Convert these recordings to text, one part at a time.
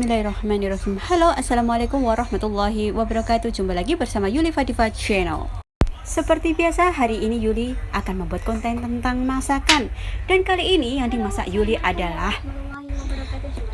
Bismillahirrahmanirrahim. Halo, assalamualaikum warahmatullahi wabarakatuh. Jumpa lagi bersama Yuli Fadifa Channel. Seperti biasa, hari ini Yuli akan membuat konten tentang masakan. Dan kali ini yang dimasak Yuli adalah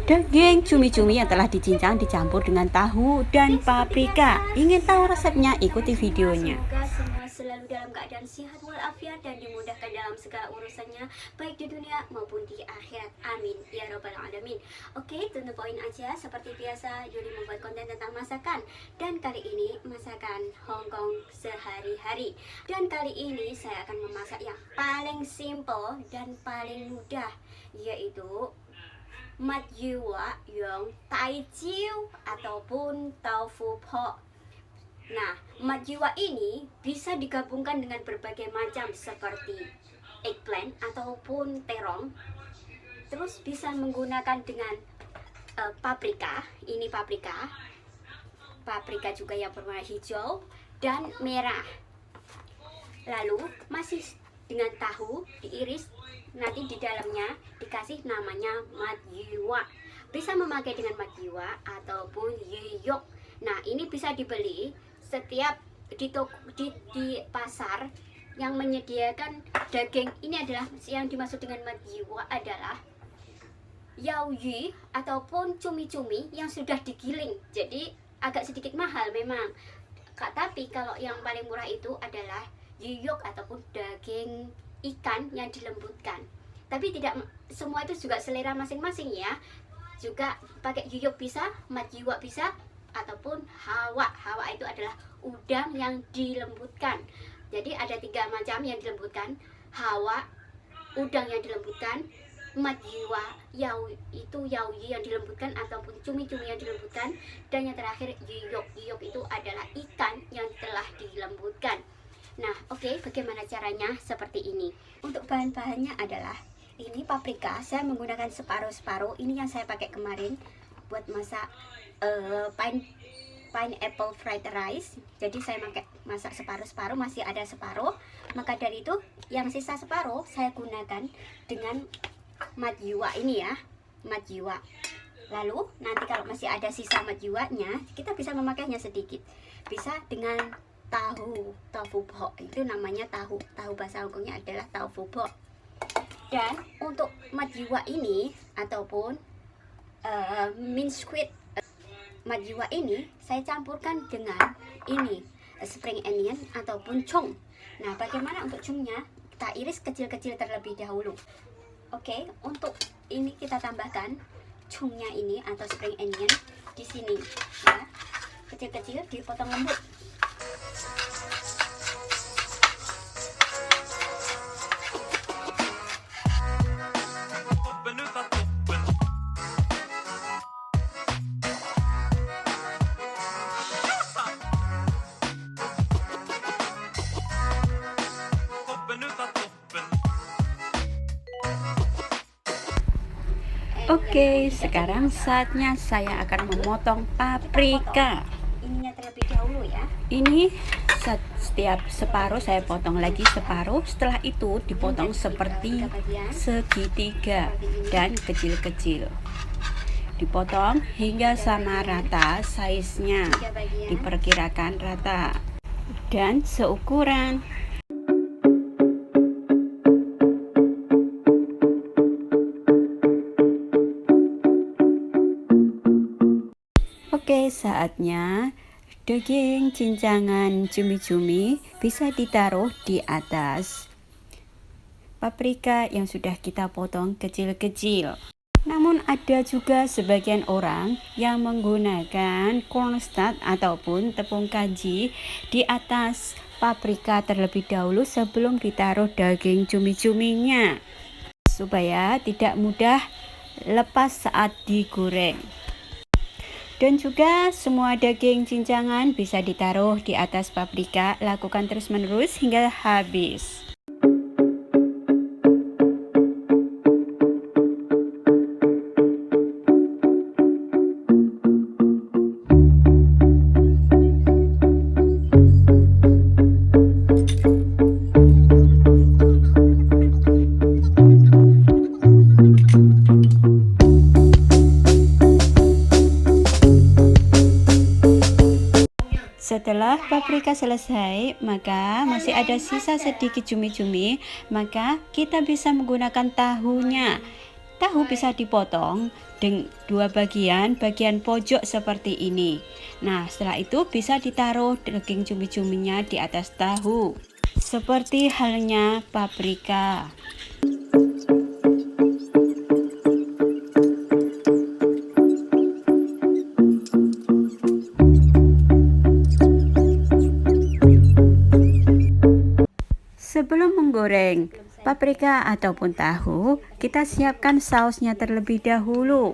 daging cumi-cumi yang telah dicincang dicampur dengan tahu dan paprika. Ingin tahu resepnya? Ikuti videonya. Semoga semua selalu dalam keadaan sehat walafiat dan dimudahkan dalam segala urusannya, baik di dunia maupun di akhirat. Amin ya robbal alamin. Oke, tunggu poin aja. Seperti biasa, Yuli membuat konten tentang masakan. Dan kali ini masakan Hong Kong sehari-hari. Dan kali ini saya akan memasak yang paling simple dan paling mudah, yaitu mat jiwa yang tai jiu ataupun tofu po. Nah, mat jiwa ini bisa digabungkan dengan berbagai macam seperti eggplant ataupun terong. Terus bisa menggunakan dengan paprika. Ini paprika. Paprika juga yang berwarna hijau dan merah. Lalu masih dengan tahu diiris, nanti di dalamnya dikasih namanya mat jiwa. Bisa memakai dengan mat jiwa ataupun yeyok. Nah, ini bisa dibeli setiap di pasar yang menyediakan daging. Ini adalah yang dimaksud dengan mat jiwa adalah yaoyu ataupun cumi-cumi yang sudah digiling. Jadi agak sedikit mahal memang. Tapi kalau yang paling murah itu adalah yeyok ataupun daging ikan yang dilembutkan. Tapi tidak semua itu juga selera masing-masing ya. Juga pakai yeyok bisa, mat jiwa bisa, ataupun hawa. Hawa itu adalah udang yang dilembutkan. Jadi ada 3 macam yang dilembutkan: hawa, udang yang dilembutkan, mat jiwa, itu yaoyu yang dilembutkan ataupun cumi-cumi yang dilembutkan, dan yang terakhir yeyok. Yeyok itu adalah ikan yang telah dilembutkan. Nah, oke, bagaimana caranya? Seperti ini. Untuk bahan-bahannya adalah ini paprika. Saya menggunakan separuh-separuh. Ini yang saya pakai kemarin buat masak pineapple fried rice. Jadi saya masak separuh-separuh, masih ada separuh. Maka dari itu yang sisa separuh saya gunakan dengan mat jiwa ini ya, mat jiwa. Lalu nanti kalau masih ada sisa mat jiwanya, kita bisa memakainya sedikit. Bisa dengan tofu po. Itu namanya tahu bahasa Hongkongnya adalah tofu po. Dan untuk mat jiwa ini ataupun minced squid, mat jiwa ini saya campurkan dengan ini spring onion ataupun chung. Nah, bagaimana untuk chungnya? Kita iris kecil-kecil terlebih dahulu. Oke, untuk ini kita tambahkan chungnya ini atau spring onion di sini ya. Kecil-kecil dipotong lembut. Oke, sekarang saatnya saya akan memotong paprika. Ininya terlebih dahulu ya. Ini setiap separuh saya potong lagi separuh. Setelah itu dipotong seperti segitiga dan kecil-kecil. Dipotong hingga sama rata size-nya. Diperkirakan rata dan seukuran. Oke, saatnya daging cincangan cumi-cumi bisa ditaruh di atas paprika yang sudah kita potong kecil-kecil. Namun ada juga sebagian orang yang menggunakan cornstarch ataupun tepung kanji di atas paprika terlebih dahulu sebelum ditaruh daging cumi-cuminya, supaya tidak mudah lepas saat digoreng. Dan juga semua daging cincangan bisa ditaruh di atas paprika. Lakukan terus-menerus hingga habis. Setelah paprika selesai, maka masih ada sisa sedikit cumi-cumi, maka kita bisa menggunakan tahunya. Tahu bisa dipotong dengan dua bagian pojok seperti ini. Nah, setelah itu bisa ditaruh daging cumi-cuminya di atas tahu. Seperti halnya paprika. Sebelum menggoreng paprika ataupun tahu, kita siapkan sausnya terlebih dahulu.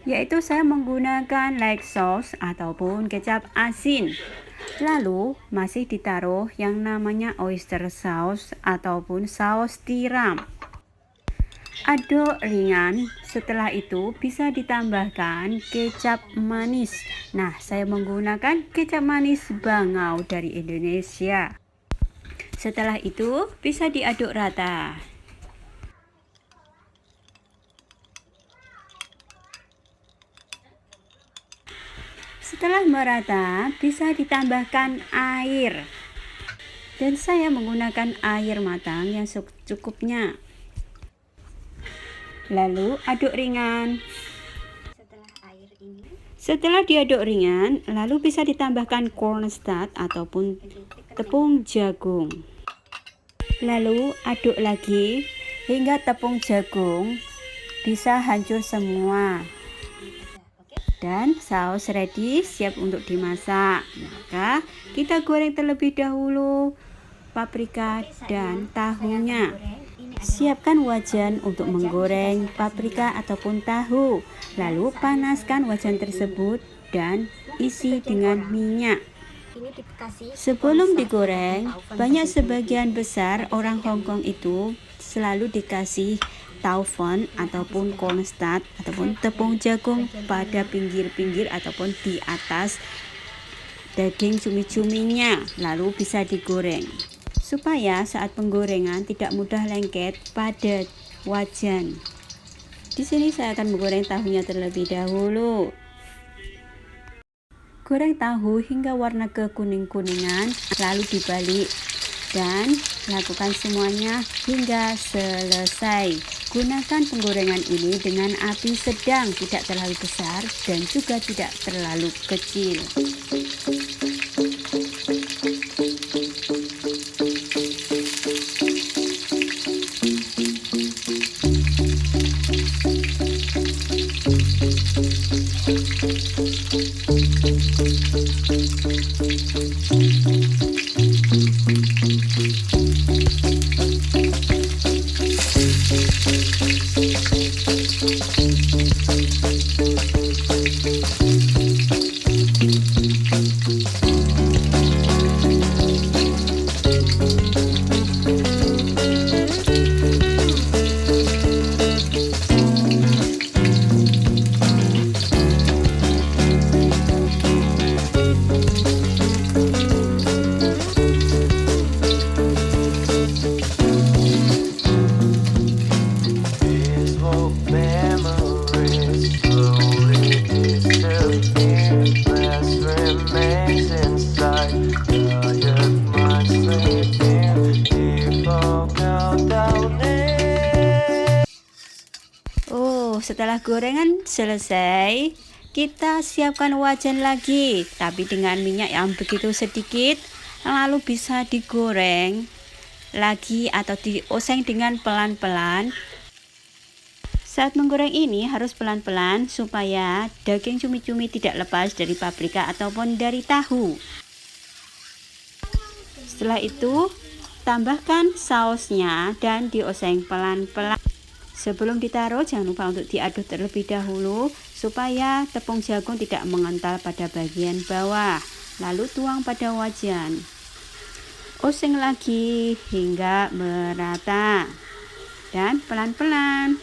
Yaitu saya menggunakan light sauce ataupun kecap asin. Lalu masih ditaruh yang namanya oyster sauce ataupun saus tiram. Aduk ringan, setelah itu bisa ditambahkan kecap manis. Nah, saya menggunakan kecap manis Bangau dari Indonesia. Setelah itu bisa diaduk rata. Setelah merata, bisa ditambahkan air. Dan saya menggunakan air matang yang secukupnya. Lalu aduk ringan. Setelah diaduk ringan, lalu bisa ditambahkan cornstarch ataupun tepung jagung. Lalu aduk lagi hingga tepung jagung bisa hancur semua. Dan saus ready, siap untuk dimasak. Maka kita goreng terlebih dahulu paprika dan tahunya. Siapkan wajan untuk menggoreng paprika ataupun tahu. Lalu panaskan wajan tersebut dan isi dengan minyak. Sebelum digoreng, banyak sebagian besar orang Hong Kong itu selalu dikasih taufan ataupun cornstarch ataupun tepung jagung pada pinggir-pinggir ataupun di atas daging cumi-cuminya, lalu bisa digoreng supaya saat penggorengan tidak mudah lengket pada wajan. Di sini saya akan menggoreng tahunya terlebih dahulu. Goreng tahu hingga warna kekuning-kuningan, lalu dibalik dan lakukan semuanya hingga selesai. Gunakan penggorengan ini dengan api sedang, tidak terlalu besar dan juga tidak terlalu kecil. Setelah gorengan selesai, kita siapkan wajan lagi, tapi dengan minyak yang begitu sedikit, lalu bisa digoreng lagi atau dioseng dengan pelan-pelan. Saat menggoreng ini harus pelan-pelan supaya daging cumi-cumi tidak lepas dari paprika ataupun dari tahu. Setelah itu, tambahkan sausnya dan dioseng pelan-pelan. Sebelum ditaruh, jangan lupa untuk diaduk terlebih dahulu supaya tepung jagung tidak mengental pada bagian bawah. Lalu tuang pada wajan. Oseng lagi hingga merata dan pelan-pelan.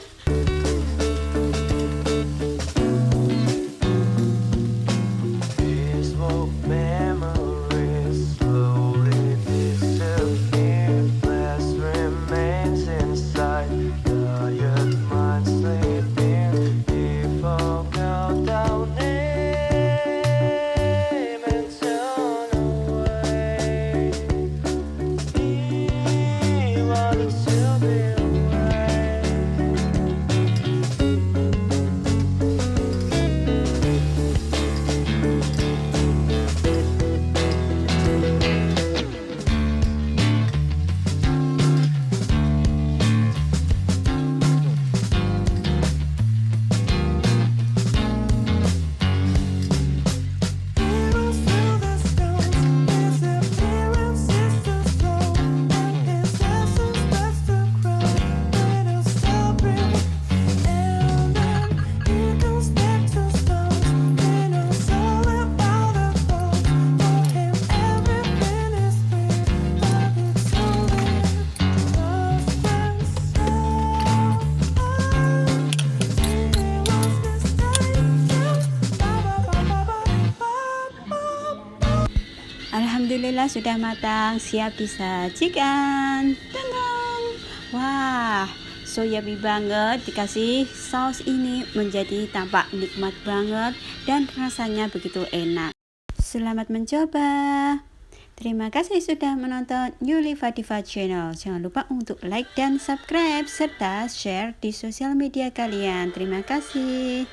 Alhamdulillah sudah matang, siap disajikan. Tadang! Wah, so yummy banget, dikasih saus ini menjadi tampak nikmat banget dan rasanya begitu enak. Selamat mencoba. Terima kasih sudah menonton Yuli Fadifa Channel. Jangan lupa untuk like dan subscribe serta share di sosial media kalian. Terima kasih.